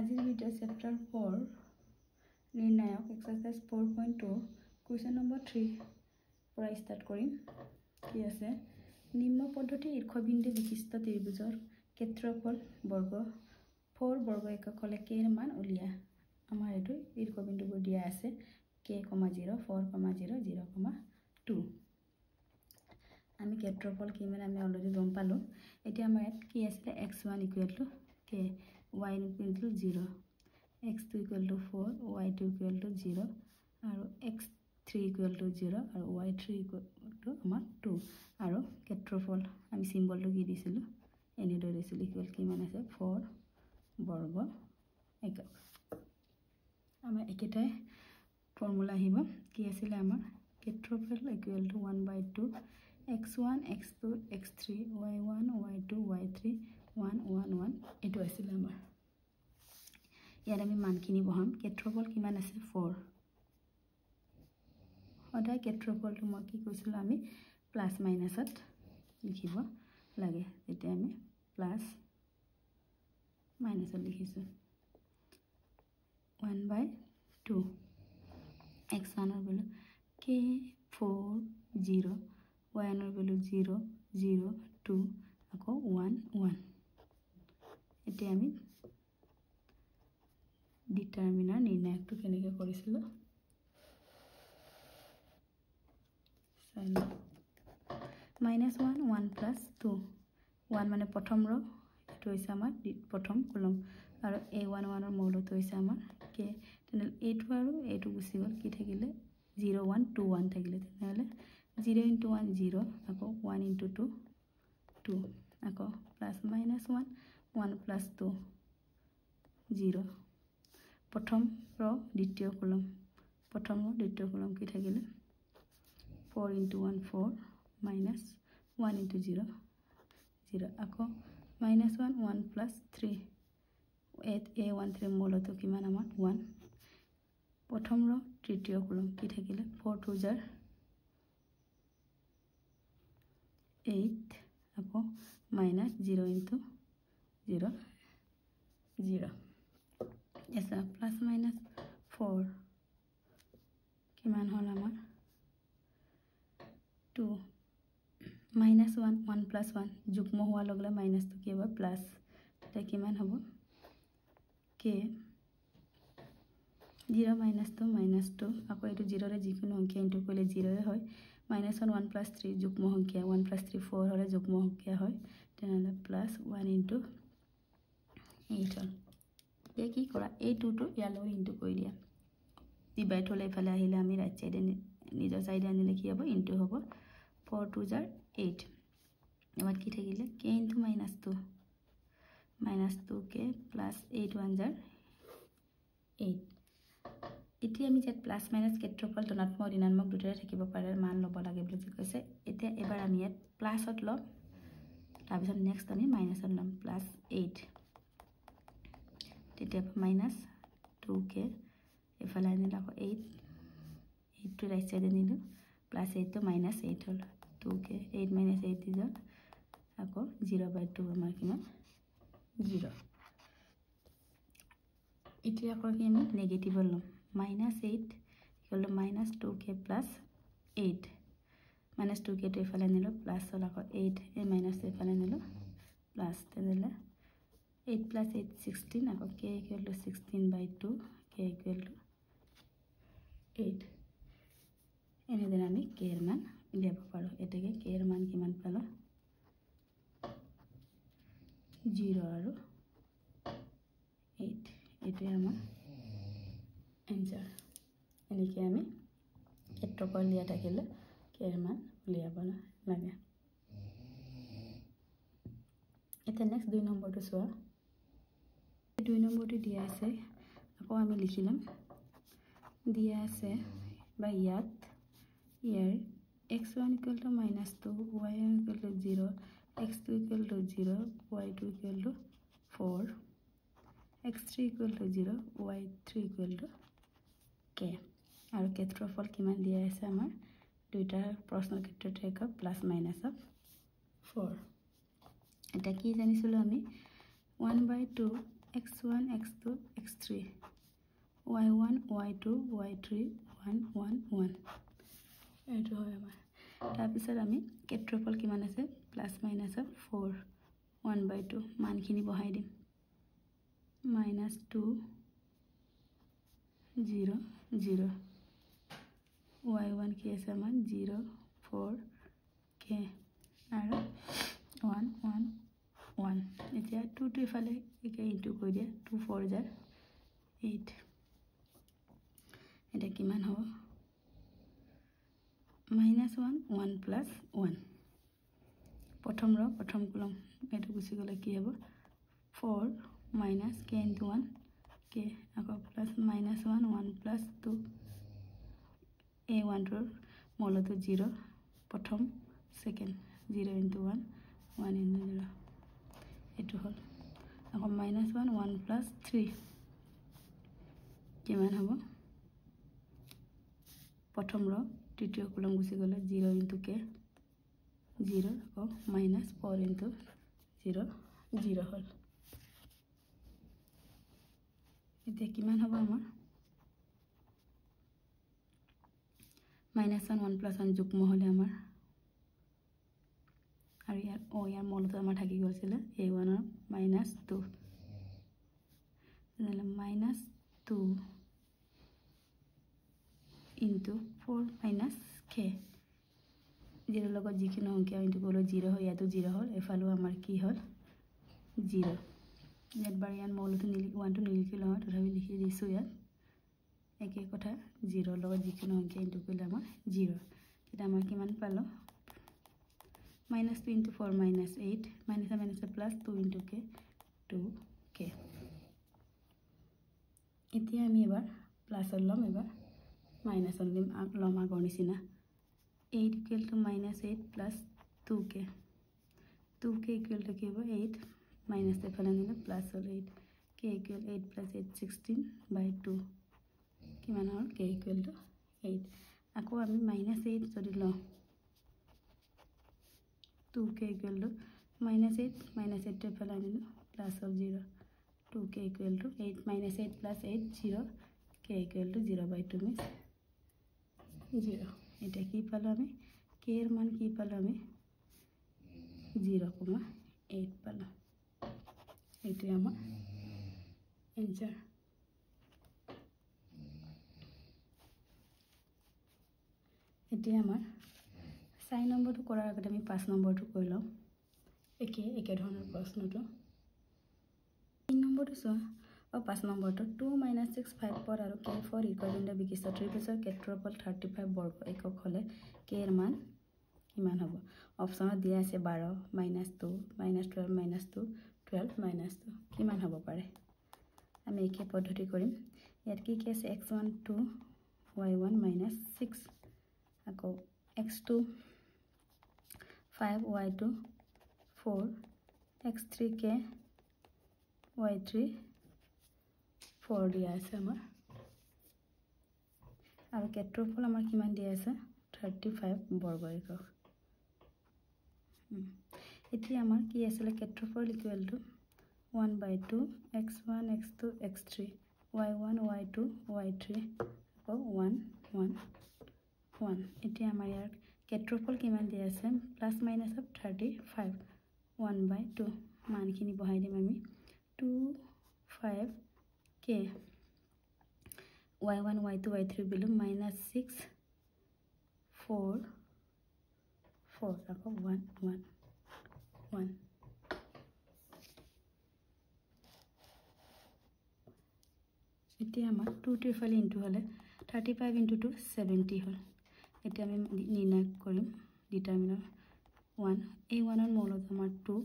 আজিৰ video chapter 4 নিৰ্ণায়ক exercise 4.2 question number 3 পৰা স্টাৰ্ট কৰিম। কি আছে নিম্ন পদ্ধতি ঈৰ্ষবিন্দু বিশিষ্ট ত্ৰিভুজৰ ক্ষেত্ৰফল বৰ্গ 4 বৰ্গ একক হলে k এৰ মান উলিয়া। আমাৰ এটো ঈৰ্ষবিন্দুবোৰ দিয়া আছে k, 0, 4, 0, 0, 2। আমি ক্ষেত্ৰফল কিমান আমি অলৰেডি গম পালো। এতিয়া আমাৰ ইয়াত কি আছে x1 = k, y = 0, x2 = 4, y2 = 0 আৰু x3 = 0 আৰু y3 = আমাৰ 2 আৰু ক্ষেত্ৰফল আমি সিম্বলটো কি দিছিলো এনেদৰে দিছিলো ইকুৱেল কিমান আছে 4 বৰ্গ একক। আমাৰ একেটাই ফৰ্মুলা আহিব কি আছিল আমাৰ ক্ষেত্ৰফল = 1/2 x1 x2 x3 y1 y2 y3 1 1 1 এটো আছিল আমাৰ। ইয়াত আমি মানখিনি বহাম ক্ষেত্ৰফল কিমান আছে 4। সদায় ক্ষেত্ৰফলটো মই কি কৈছিল আমি প্লাস মাইনাসত লিখিব লাগে। এতিয়া আমি প্লাস মাইনাসত লিখিছো 1/2 x1 এর ভ্যালু k 4 0 y1 এর ভ্যালু 0 0 2 আকৌ 1 1। এতিয়া আমি ডিটারমিনার নির্ণায়কটো কেনেকৈ কৰিছিল -1 1 + 2 1 মানে প্ৰথম ৰ এটো হৈছে আমাৰ প্ৰথম কলম আৰু a1 1 ৰ মৌলটো হৈছে আমাৰ k। তেনে a2 আৰু a2 গুছি গল কি থাকিলে 0 1 2 1 থাকিলে তেনে 0 * 1 0 আকৌ 1 * 2 2 আকৌ প্লাস -1 1 + 2 0 প্ৰথম ৰ দ্বিতীয় কলম প্ৰথম ৰ দ্বিতীয় কলম কি থাকিলে 4 * 1 4 -1 * 0 0 আকৌ -1 1 + 3 a13 মৌলটো কিমান আমাৰ 1 প্ৰথম ৰ তৃতীয় কলম কি থাকিলে 4 2 * 8 আকৌ -0 * 0 0 ऐसा प्लस माइनस 4 किमान हल आमार 2 -1 1 + 1 যুগ্ম হওয়ার লগলে মাইনাস তো কি হবে প্লাস এটা কিমান হবো k 0 - তো -2 আকৌ এটো 0 রে যিকোনো সংখ্যা ইনটু কৰিলে 0 এ হয় -1 1 + 3 যুগ্ম সংখ্যা 1 + 3 4 হলে যুগ্ম সংখ্যা হয় তেনলে +1 * 8 হল। ये কি কৰা এই 2 টো ইয়াৰ লগত ইনটু কৰি দিয়া ডিভাইড হলে ইফালে আহিলে আমি ৰাইট সাইডে নিজৰ সাইডে আনিলে কি হ'ব ইনটু হ'ব 4 2 * 8 এবাৰ কি থাকিলে k * -2 -2k + 8 1 * 8 এতিয়া আমি যে প্লাস মাইনাস ক্ষেত্ৰফল ধনাত্মক ঋণাত্মক দুটাৰে থাকিব পাৰে মান ল'ব লাগে বুলি কৈছে। এতিয়া এবাৰ আমি ইয়াত প্লাসত লম তাৰ পিছত নেক্সট আমি মাইনাসত লম +8 তেতিয়া -2k এফালে আনিলে আকৌ 8 টো ৰাইট সাইডে নিলো +8 তো -8 হল 2k 8 - 8 দি যাওক আকৌ 0/2 আমাৰ কিমান 0। এতিয়া আকৌ কি আমি নেগেটিভ লম -8 = -2k + 8 -2k তো এফালে নিলো প্লাস হল আকৌ 8 এই মাইনাস এফালে নিলো প্লাস তেনলে 8 + 8 16 আকৌ k = 16/2 k = 8 এনেদৰে আমি k এৰ মান উলিয়াব পাৰো। এটাকে k এৰ মান কিমান পালো 0 আৰু 8 এটাই আমাৰ आंसर এনেকে আমি ক্ষেত্ৰফল দিয়া থাকিলে k এৰ মান উলিয়াব লাগে। এটা নেক্সট 2 নম্বৰটো চোৱা 2 নম্বৰটো দিয়া আছে আকৌ আমি লিখিলাম দিয়া আছে বা ইয়াত ইয়াৰ x1 = -2 y1 = 0 x2 = 0 y2 = 4 x3 = 0 y3 = k আৰু ক্ষেত্ৰফল কিমান দিয়া আছে আমাৰ দুইটা প্ৰশ্নৰ ক্ষেত্ৰত একক প্লাস মাইনাস 4 এটা কি জানিছিলো আমি 1/2 x1 x2 x3 y1 y2 y3 1 1 1 এইটো হয় আমাৰ তাৰ পিছত আমি ক্ষেত্ৰফল কিমান আছে প্লাস মাইনাস 4 1/2 মানখিনি বহাই দিম -2 0 0 y1 কি আছে আমাৰ 0 4 k আৰু 1 1 1 এতিয়া 2 to ইফালে একে ইনটু কৰি দিয়া 2 4 জাৰ 8 এটা কিমান হ'ব -1 1 plus 1 প্ৰথম ৰ প্ৰথম কলম এটো গুছি গলে কি হ'ব 4 minus k into 1 k আকৌ plus -1 1 plus 2 a1 ৰ মলটো 0 প্ৰথম সেকেন্ড 0 into 1 1 into 0 এটো হল আকৌ -1 1 plus 3 কিমান হ'ব প্ৰথম ৰ তৃতীয় কলম গুছি গলে 0 into k 0 আকৌ -4 into 0 0 হল এতিয়া কিমান হ'ব আমাৰ -1 1 plus 1 যুগ্ম হলে আমাৰ আৰু ইয়াৰ মলটো আমাৰ থাকি গৈছিল a1 ৰ -2 তেনে -2 into 4 minus k 0 লগত যিখিনি সংখ্যা ইনটু কৰিলে 0 হয় ইয়াতো 0 হল এফালো আমাৰ কি হল 0 ইয়াত বাৰ ইয়াৰ মলটো 1 টো নিলিখিলো হয় তথাপি লিখি দিছো ইয়াত একে কথা 0 লগত যিখিনি সংখ্যা ইনটু কৰিলে আমাৰ 0 এটা আমাৰ কিমান পালো -2 into 4 minus 8 minus plus 2 into k 2k এতিয়া আমি এবাৰ প্লাস লম এবাৰ মাইনাস লম আগৰ নিচিনা 8 equal to -8 plus 2k 2k equal to 8 minus the following plus 8 k equal 8 plus 8 16/2 কিমান হল k equal to 8 আকৌ আমি -8 যদি লওঁ 2k equal to -8 to following plus 0 2k equal to 8 -8 plus 8 0 k equal to 0/2 means 0 এটা কি পালো আমি k এর মান কি পালো আমি 0,8 পালো এটি আমার आंसर এটি আমার 4 নম্বৰটো কৰাৰ আগতে আমি 5 নম্বৰটো কৰি লম একে ধৰণৰ প্ৰশ্নটো 3 নম্বৰটো চোৱা और 5 নম্বৰটো 2 - 6 5 পদ আৰু k4 ইকুৱেলেন্ট বিশিষ্ট ত্ৰিভুজৰ ক্ষেত্ৰফল 35 বৰ্গ একক হলে k এর মান কিমান হ'ব অপচনত দিয়া আছে 12 -2 -12 -2 12 -2 কিমান হ'ব পাৰে আমি একে পদ্ধতি কৰিম ইয়াত কি কি আছে x1 2 y1 -6 আকৌ x2 5 y2 4 x3 k y3 4 দিয়া আছে আমাৰ আৰু ক্ষেত্ৰফল আমাৰ কিমান দিয়া আছে 35 বৰ্গ একক এতিয়া আমাৰ কি আছিল ক্ষেত্ৰফল equal to 1/2 x1 x2 x3 y1 y2 y3 আকৌ 1 1 1 এতিয়া আমাৰ ইয়াৰ ক্ষেত্ৰফল কিমান দিয়া আছে প্লাস মাইনাস 35 1/2 মানখিনি বহাই দিম আমি 2 5 k y1 y2 y3 below -6 4 4 আকৌ 1 1 1 এতিয়া আমাৰ 2 to ইফালে ইনটু হলে 35 into 2 70 হল এতিয়া আমি নিৰ্ণয় কৰিম ডিটাৰমিনাৰ 1 a1 ৰ মূলত আমাৰ 2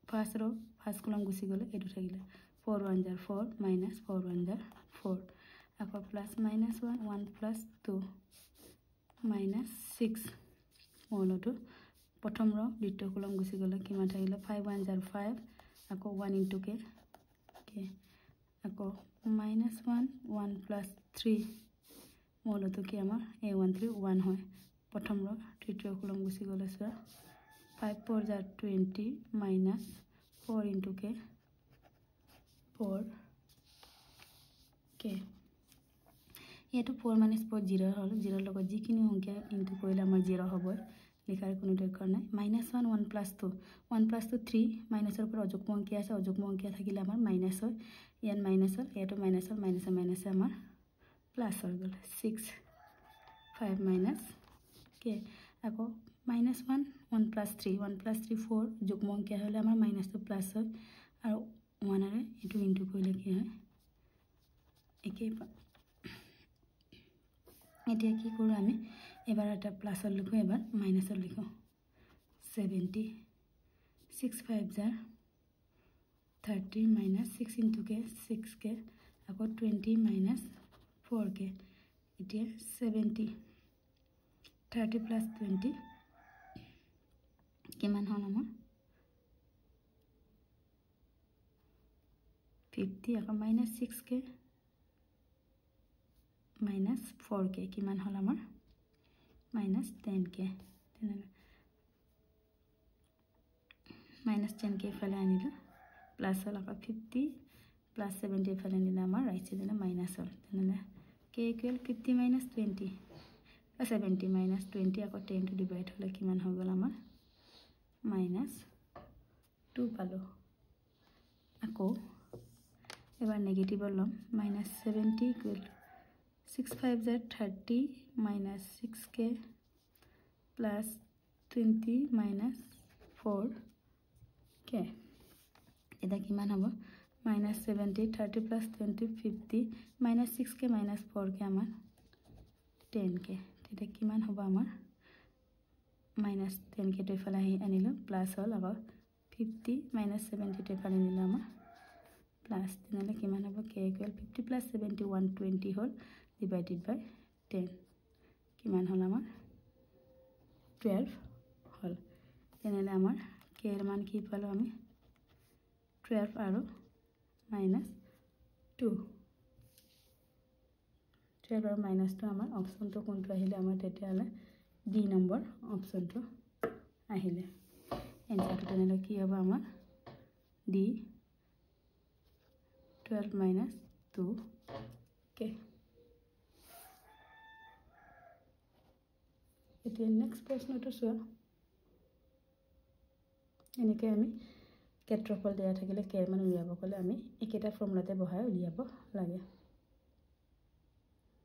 ফাৰ্স্ট কলম গুছি গলে এটো থাকিলে 4 1 jar 4 -4 1 jar 4 আকৌ প্লাস -1 1 plus 2 -6 মূলটো প্ৰথম ৰ দ্বিতীয় কলম গুছি গলে কিমান থাকিলে 5 1 jar 5 আকৌ 1 into k আকৌ -1 1 plus 3 মূলটো কি আমাৰ a1 3 1 হয় প্ৰথম ৰ তৃতীয় কলম গুছি গলে 5 4 jar 20 -4 into k 4 কে এইটো 4 minus 4 0 হল 0 লগত যিখিনি সংখ্যা ইনটু কৰিলে আমাৰ 0 হ'ব লিখাৰ কোনো দৰকাৰ নাই -1 1 plus 2 1 plus 2 3 মাইনাসৰ পৰা অযুগ্ম সংখ্যা আছে অযুগ্ম সংখ্যা থাকিলে আমাৰ মাইনাস হয় ইয়াত মাইনাস হয় এটো মাইনাস হয় মাইনাস আমাৰ প্লাস হৈ গ'ল 6 5 minus কে আকৌ -1 1 plus 3 1 plus 3 4 যুগ্ম সংখ্যা হলে আমাৰ মাইনাস তো প্লাস হয় আৰু 1 আৰে এটো ইনটু কৰিলে কি হয় একে এতিয়া কি কৰো আমি এবাৰ এটা প্লাসৰ লিখো এবাৰ মাইনাসৰ লিখো 70 6 5 jar 30 minus 6 into k 6 k আকৌ 20 minus 4 k এতিয়া 70 30 plus 20 কিমান হল আমাৰ 50 আকৌ minus 6 k minus 4 k কিমান হল আমাৰ minus 10 k minus 10 k ফালে আনিলো প্লাস হল আকৌ 50 plus 70 ফালে আনিলে আমাৰ রাইট সাইডে মাইনাস হল তেনে k equal 50 minus 20 70 minus 20 আকৌ 10 to divide হলে কিমান হৈ গল আমাৰ minus 2 পালো আকৌ এবাৰ নেগেটিভ লম minus 70 equal 6 5 jar 30 minus 6k plus 20 minus 4k এটা কিমান হ'ব minus 70 30 plus 20 50 minus 6k minus 4k আমাৰ 10k এটা কিমান হ'ব আমাৰ minus 10k টো ইফালে আনিলো প্লাস হল আকৌ 50 minus 70 টো ইফালে আনিলো আমাৰ প্লাস তেনেহলে কিমান হ'ব k equal 50 plus 70 120 hall divided by 10 কিমান হল আমাৰ 12 হল তেনেহলে আমাৰ k এৰ মান কি পালো আমি 12 আৰু minus 2 12 আৰু minus 2 আমাৰ অপশনটো কোনটো আহিলে আমাৰ তেতিয়ালে ডি নম্বৰ অপশনটো আহিলে এনসাৰটো তেনেহলে কি হ'ব আমাৰ ডি 12 minus 2 k এতিয়া নেক্সট প্ৰশ্নটো চোৱা এনেকৈ আমি ক্ষেত্ৰফল দিয়া থাকিলে k মান উলিয়াব কলে আমি একেটা ফৰ্মুলাতে বহাই উলিয়াব লাগে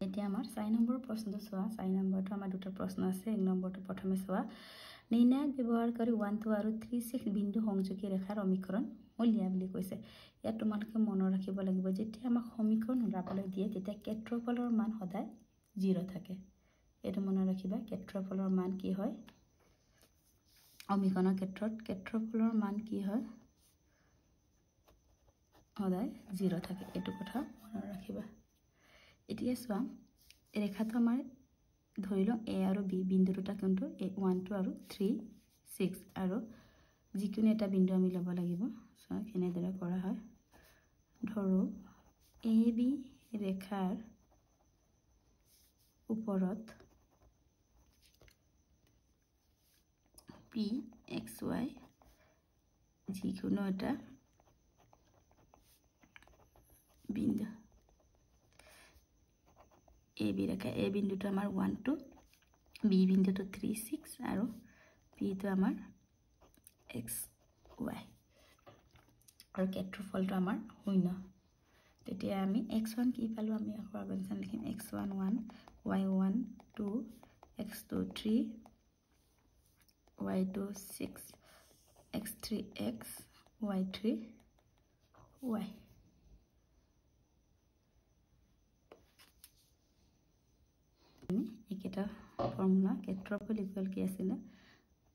এতিয়া আমাৰ 4 নম্বৰ প্ৰশ্নটো চোৱা 4 নম্বৰটো আমাৰ দুটা প্ৰশ্ন আছে এক নম্বৰটো প্ৰথমে চোৱা নিৰ্ণায়ক ব্যৱহাৰ কৰি 1 2 আৰু 3 6 বিন্দু সংযোগী ৰেখাৰ সমীকৰণ উলিয়া বুলি কৈছে ইয়াত তোমালোকে মনত ৰাখিব লাগিব যেতিয়া আমাক সমীকৰণ উলাবলৈ দিয়ে তেতিয়া ক্ষেত্ৰফলৰ মান সদায় 0 থাকে এটা মনত ৰাখিবা ক্ষেত্ৰফলৰ মান কি হয় সমীকৰণৰ ক্ষেত্ৰত ক্ষেত্ৰফলৰ মান কি হয় সদায় 0 থাকে এটো কথা মনত ৰাখিবা এতিয়া চোৱা ৰেখাটো আমাৰ ধৰিলো a আৰু b বিন্দু দুটা কোনটো 1 2 আৰু 3 6 আৰু যিকোনো এটা বিন্দু আমি লব লাগিব সো কেনেদৰে কৰা হয় ধৰো a b ৰেখাৰ ওপৰত p x y যিকোনো এটা বিন্দু a b ৰেখা a বিন্দুটো আমাৰ 1 2 b বিন্দুটো 3 6 আৰু p টো আমাৰ x y আৰু ক্ষেত্ৰফলটো আমাৰ 0 তেতিয়া আমি x1 কি পালো আমি আকৌ আগনছান লিখিম x1 1 y1 2 x2 3 y2 6 x3 x y3 y একেটা ফৰ্মুলা ক্ষেত্ৰফল ইকুয়াল কি আছিল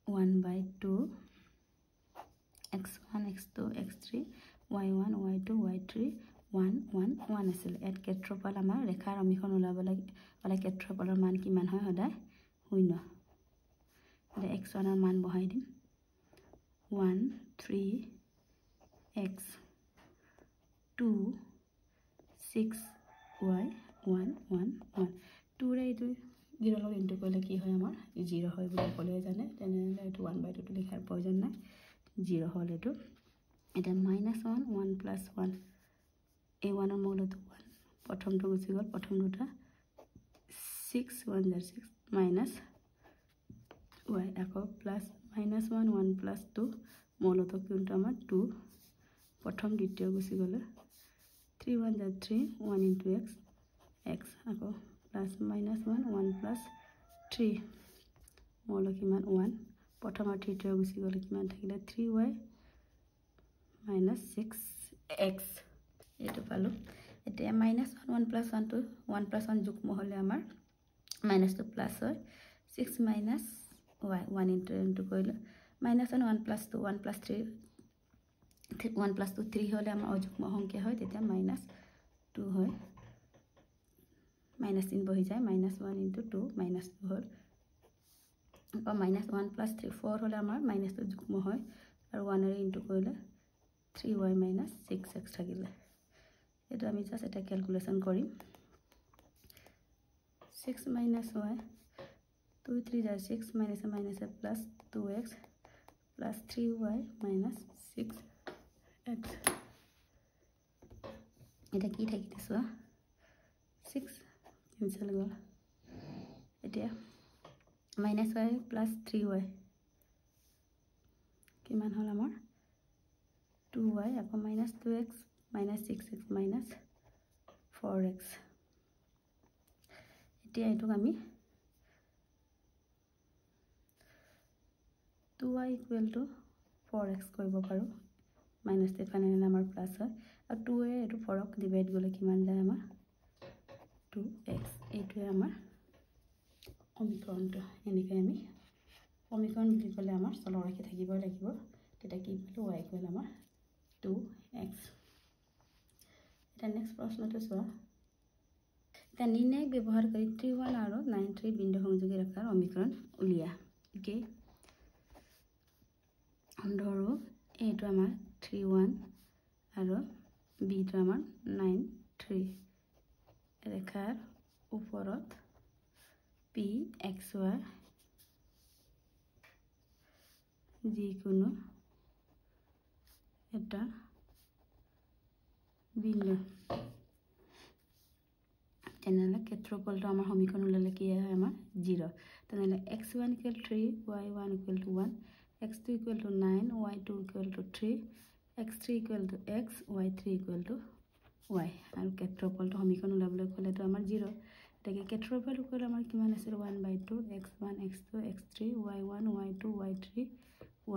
1/2 x1 x2 x3 y1 y2 y3 1 1 1 আছিল এট ক্ষেত্ৰফল আমাৰ ৰেখাৰ সমীকৰণ উলাব লাগে মানে ক্ষেত্ৰফলৰ মান কিমান হয় সদায় 0 এটা x1 ৰ মান বহাই দিম 1 3 x 2 6 y 1 1 1 2 ৰে এইটো 0 লগ ইনটু কৰিলে কি হয় আমাৰ 0 হয় বুলি ক'লে জানে তেনেহলে এইটো 1/2 টো লিখাৰ প্ৰয়োজন নাই 0 হল এইটো এটা -1 1 + 1 a1 এর মূল তো 1 প্রথমটো গুছি গল প্রথম দুটা 6 1 * 6 minus y আকৌ plus -1 1 + 2 মূল তো কোনটো আমাৰ 2 প্রথম দ্বিতীয় গুছি গলে 3 1 * 3 1 * x x আকৌ plus -1 1 + 3 মূল কিমান 1 প্রথম আর তৃতীয় গুছি গলে কিমান থাকিলে 3y - 6x এটো পালো এতিয়া -1 1 + 1 to 1 + 1 যুগ্ম হলে আমাৰ মাইনাস তো প্লাস হয় 6 - y 1 into কইলে -1 1 + 2 1 + 3 1 + 2 3 হলে আমাৰ অযুগ্ম সংখ্যা হয় তেতিয়া -2 হয় -3 বহি যায় -1 into 2 -2 হল আকৌ -1 + 3 4 হলে আমাৰ -2 যুগ্ম হয় আৰু 1 এর ইনটু কইলে 3y - 6x থাকিলে এটা আমি জাস্ট এটা ক্যালকুলেশন কৰিম 6 - y 2 3 * 6 - plus 2x plus 3y - 6x এটা কি থাকিলে সো 6 ক্যান্সেল গল এতিয়া -y plus 3y কিমান হল আমাৰ 2y আকৌ -2x - 6x - 4x এতিয়া এটো আমি 2y = 4x কৰিব পাৰো মাইনাস এখানে আমাৰ প্লাস হয় আৰু 2 এ এটো 4ক ডিভাইড গলে কিমান যায় আমাৰ 2x এটো আমাৰ সমীকৰণটো এনেকৈ আমি সমীকৰণ বুলি ক'লে আমাৰ চলৰাশি থাকিব লাগিব তেতিয়া কি পালো y = আমাৰ 2x এটা নেক্সট প্ৰশ্নটো চোৱা তা নিৰ্ণায়ক ব্যৱহাৰ কৰি 3 1 আৰু 9 3 বিন্দু সংযোগী ৰেখাৰ সমীকৰণ উলিয়া ওকে ধৰো এইটো আমাৰ 3 1 আৰু b টো আমাৰ 9 3 ৰেখাৰ ওপৰত p x y যিকোনো এটা বিন্দু তেনেহলে ক্ষেত্ৰফলটো আমাৰ সমীকৰণ উলালে কি হয় আমাৰ 0 তেনেহলে x1 = 3 y1 = 1 x2 = 9 y2 = 3 x3 = x y3 = y আৰু ক্ষেত্ৰফলটো সমীকৰণ উলাবলৈ ক'লেটো আমাৰ 0 এটাকে ক্ষেত্ৰফল ক'লে আমাৰ কিমান আছিল 1/2 x1 x2 x3 y1 y2 y3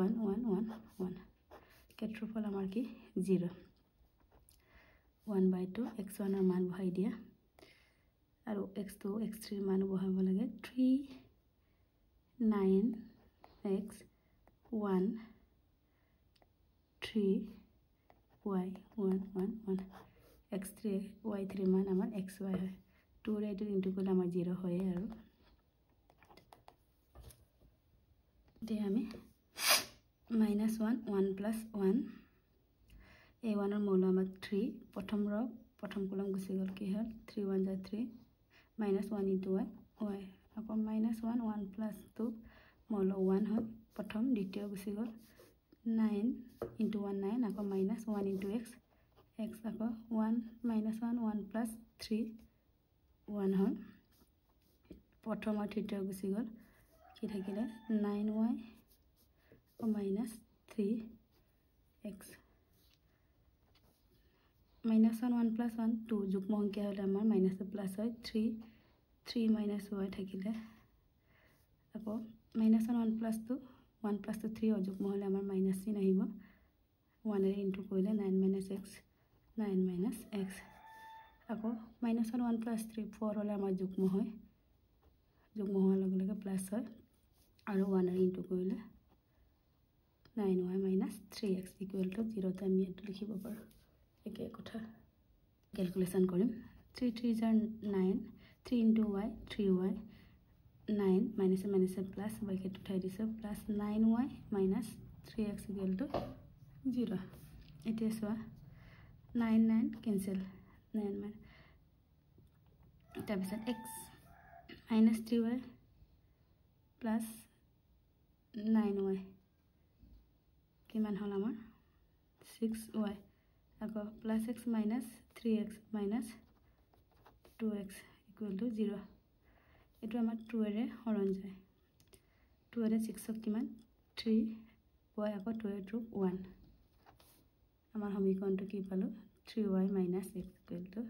1 1 1 1 ক্ষেত্ৰফল আমাৰ কি 0 1/2 x1 এৰ মান বহাই দিয়া আৰু x2 x3 এর মান বহাব লাগে 3 9 x 1 3 y 1 1 1 x3 y3 মান আমাৰ xy হয় 2 ৰে এটো ইনটু কৰিলে আমাৰ 0 হয় আৰু দে আমি -1 1 + 1 a1 এৰ মূল আমাৰ 3 প্ৰথম ৰ প্ৰথম কলম গুছি গল কি হল 3 1 * 3 -1 into y y আকৌ -1 1 + 2 মূল 1 হয় প্ৰথম দ্বিতীয় গুছি গল 9 into 1 9 আকৌ -1 into x x আকৌ 1 -1 1 + 3 1 হয় প্ৰথম আৰু তৃতীয় গুছি গল কি থাকিলে 9y -3x -1 1 + 1 2 যুগ্ম সংখ্যা হলে আমাৰ মাইনাস প্লাস হয় 3 3 - y থাকিলে আকৌ -1 1 + 2 1 + 2 3 অযুগ্ম হলে আমাৰ মাইনাস চিন আহিব 1 এৰ ইনটু কৰিলে 9 - x 9 - x আকৌ -1 1 + 3 4 হলে আমাৰ যুগ্ম হয় যুগ্ম হোৱাৰ লগে লগে প্লাস হয় আৰু 1 এৰ ইনটু কৰিলে 9y - 3x = 0 তে আমি এটো লিখিব পাৰো একে কথা ক্যালকুলেশন কৰিম 3 3 * 9 3 into y 3y 9 minus plus by ke uthai disu plus 9y minus 3x = 0 etia so 9 9 cancel 9 tabisat x minus 3y plus 9y kiman hol amar 6y আকৌ plus x minus 3x minus 2x equal to 0 এইটো আমাৰ 2 হৰণ যায় 2 6ক কিমান 3 y আকৌ 2 1 আমাৰ সমীকৰণটো কি পালো 3y minus x equal to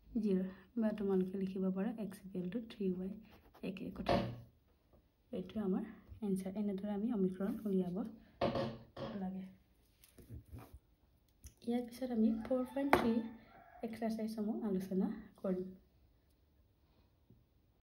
0 বা তোমালোকে লিখিব পাৰা x ইকুৱেল টু 3y একে কথা এইটো আমাৰ এনসাৰ এনেদৰে আমি সমীকৰণ উলিয়াব লাগে ইয়াৰ পিছত আমি 4.3 এক্সাৰসাইজ সমূহ আলোচনা কৰিম